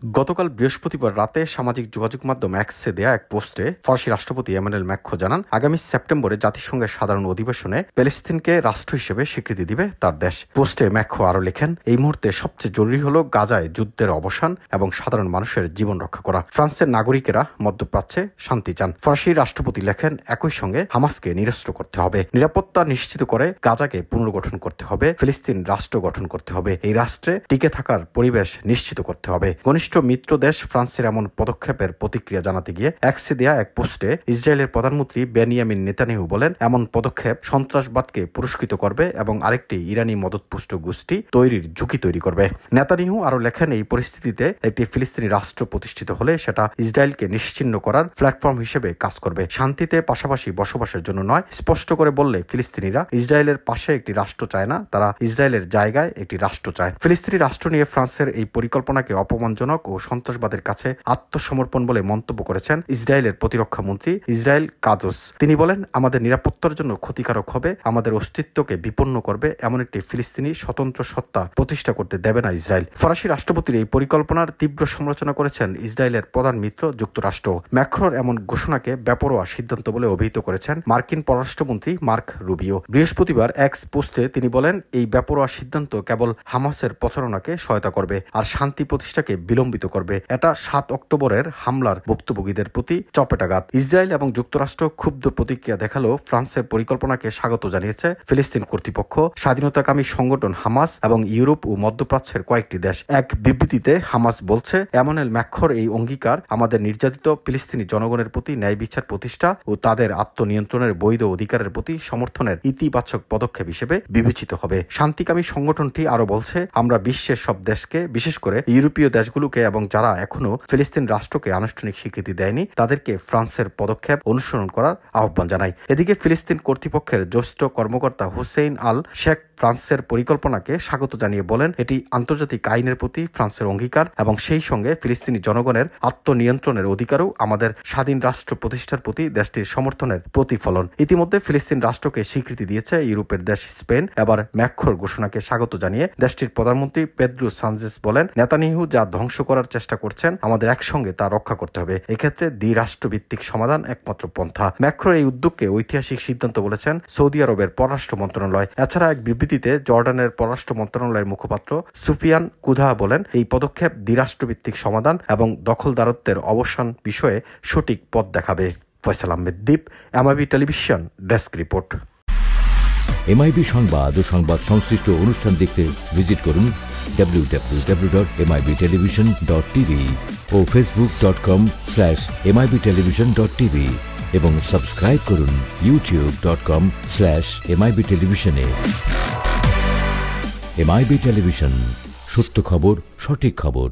গতকাল বৃহস্পতিবার রাতে সামাজিক যোগাযোগ মাধ্যম এক্সে দেয়া এক পোস্টে ফরাসি রাষ্ট্রপতি এমানুয়েল ম্যাক্রো জানান, আগামী সেপ্টেম্বরে জাতিসংঘের সাধারণ অধিবেশনে প্যালেস্তিনকে রাষ্ট্র হিসেবে স্বীকৃতি দিবে তার দেশ। পোস্টে ম্যাক্রো আরও লেখেন, এই মুহূর্তে সবচেয়ে জরুরি হল গাজায় যুদ্ধের অবসান এবং সাধারণ মানুষের জীবন রক্ষা করা। ফ্রান্সের নাগরিকেরা মধ্যপ্রাচ্যে শান্তি চান। ফরাসি রাষ্ট্রপতি লেখেন, একই সঙ্গে হামাসকে নিরস্ত্র করতে হবে, নিরাপত্তা নিশ্চিত করে গাজাকে পুনর্গঠন করতে হবে, ফিলিস্তিন রাষ্ট্র গঠন করতে হবে, এই রাষ্ট্রে টিকে থাকার পরিবেশ নিশ্চিত করতে হবে। ঘনিষ্ঠ মিত্র দেশ ফ্রান্সের এমন পদক্ষেপের প্রতিক্রিয়া জানাতে গিয়ে এক্সে দেয়া এক পোস্টে ইসরায়েলের প্রধানমন্ত্রী বেনিয়ামিন নেতানিয়াহু বলেন, এমন পদক্ষেপ সন্ত্রাসবাদকে পুরস্কৃত করবে এবং আরেকটি ইরানি মদতপুষ্ট গোষ্ঠী তৈরির ঝুঁকি তৈরি করবে। নেতানিয়াহু আরও লেখেন, এই পরিস্থিতিতে একটি ফিলিস্তিনি রাষ্ট্র প্রতিষ্ঠিত হলে সেটা ইসরায়েলকে নিশ্চিহ্ন করার প্ল্যাটফর্ম হিসেবে কাজ করবে, শান্তিতে পাশাপাশি বসবাসের জন্য নয়। স্পষ্ট করে বললে ফিলিস্তিনিরা ইসরায়েলের পাশে একটি রাষ্ট্র চায় না, তারা ইসরায়েলের জায়গায় একটি রাষ্ট্র চায়। ফিলিস্তিনি রাষ্ট্র নিয়ে ফ্রান্সের এই পরিকল্পনাকে অপমানজনক ও সন্ত্রাসবাদের কাছে আত্মসমর্পণ বলে মন্তব্য করেছেন ইসরায়েলের প্রতিরক্ষা মন্ত্রী ইসরায়েল কাদস। তিনি বলেন, আমাদের নিরাপত্তার জন্য ক্ষতিকারক হবে, আমাদের অস্তিত্বকে বিপন্ন করবে এমন একটি ফিলিস্তিনি স্বতন্ত্র সত্তা প্রতিষ্ঠা করতে দেবে না ইসরায়েল। ফরাসি রাষ্ট্রপতির এই পরিকল্পনার তীব্র সমালোচনা করেছেন ইসরায়েলের প্রধান মিত্র যুক্তরাষ্ট্র। ম্যাক্রোর এমন ঘোষণাকে বেপরোয়া সিদ্ধান্ত বলে অভিহিত করেছেন মার্কিন পররাষ্ট্রমন্ত্রী মার্ক রুবিও। বৃহস্পতিবার এক্স পোস্টে তিনি বলেন, এই বেপরোয়া সিদ্ধান্ত কেবল হামাসের প্রচারণাকে সহায়তা করবে আর শান্তি প্রতিষ্ঠাকে বিলম্বিত করবে। এটা 7 অক্টোবরের হামলার ভুক্তভোগীদের প্রতি চপেটাঘাত। ইসরায়েল এবং যুক্তরাষ্ট্র ক্ষুব্ধ প্রতিক্রিয়া দেখালেও ফ্রান্সের পরিকল্পনাকে স্বাগত জানিয়েছে ফিলিস্তিন কর্তৃপক্ষ, স্বাধীনতাকামী সংগঠন হামাস এবং ইউরোপ ও মধ্যপ্রাচ্যের কয়েকটি দেশ। এক বিবৃতিতে হামাস বলছে, এমানুয়েল ম্যাক্রোর এই অঙ্গীকার আমাদের নির্যাতিত ফিলিস্তিনি জনগণের প্রতি ন্যায় বিচার প্রতিষ্ঠা ও তাদের আত্মনিয়ন্ত্রণের বৈধ অধিকারের প্রতি সমর্থনের ইতিবাচক পদক্ষেপ হিসেবে বিবেচিত হবে। শান্তিকামী সংগঠনটি আরও বলছে, আমরা বিশ্বের সব দেশকে, বিশেষ করে ইউরোপীয় দেশগুলোকে এবং যারা এখনো ফিলিস্তিন রাষ্ট্রকে আনুষ্ঠানিক স্বীকৃতি দেয়নি তাদেরকে ফ্রান্সের পদক্ষেপ অনুসরণ করার আহ্বান জানায়। এদিকে ফিলিস্তিন কর্তৃপক্ষের জ্যেষ্ঠ কর্মকর্তা হুসেইন আল শেখ ফ্রান্সের পরিকল্পনাকে স্বাগত জানিয়ে বলেন, এটি আন্তর্জাতিক আইনের প্রতি ফ্রান্সের অঙ্গীকার এবং সেই সঙ্গে ফিলিস্তিনি জনগণের আত্মনিয়ন্ত্রণের অধিকারও আমাদের স্বাধীন রাষ্ট্র প্রতিষ্ঠার প্রতি দেশটির সমর্থনের প্রতিফলন। ইতিমধ্যে ফিলিস্তিন রাষ্ট্রকে স্বীকৃতি দিয়েছে ইউরোপের দেশ স্পেন। এবার ম্যাক্রোর ঘোষণাকে স্বাগত জানিয়ে দেশটির প্রধানমন্ত্রী পেদ্রো সানচেজ বলেন, নেতানিয়াহু যা ধ্বংস করার চেষ্টা করছেন আমাদের একসঙ্গে তা রক্ষা করতে হবে, এক্ষেত্রে দ্বিরাষ্ট্রভিত্তিক সমাধান একমাত্র পন্থা। ম্যাক্রোর এই উদ্যোগকে ঐতিহাসিক সিদ্ধান্ত বলেছেন সৌদি আরবের পররাষ্ট্র মন্ত্রণালয়। এছাড়া এক বিবৃতিতে জর্ডানের পররাষ্ট্র মন্ত্রণালয়ের মুখপাত্র সুফিয়ান কুদা বলেন, এই পদক্ষেপ দ্বিরাষ্ট্রভিত্তিক সমাধান এবং দখলদারত্বের অবসান বিষয়ে সঠিক পথ দেখাবে। Faisal Ahmed Dip, MIB television, desk report. MIB সংবাদ ও সংবাদ সংশ্লিষ্ট অনুষ্ঠান দেখতে ভিজিট করুন www.mibtelevision.tv ও facebook.com/mibtelevision.tv এবং সাবস্ক্রাইব করুন youtube.com/mibtelevision এ। এমআইবি টেলিভিশন, সত্য খবর, সঠিক খবর।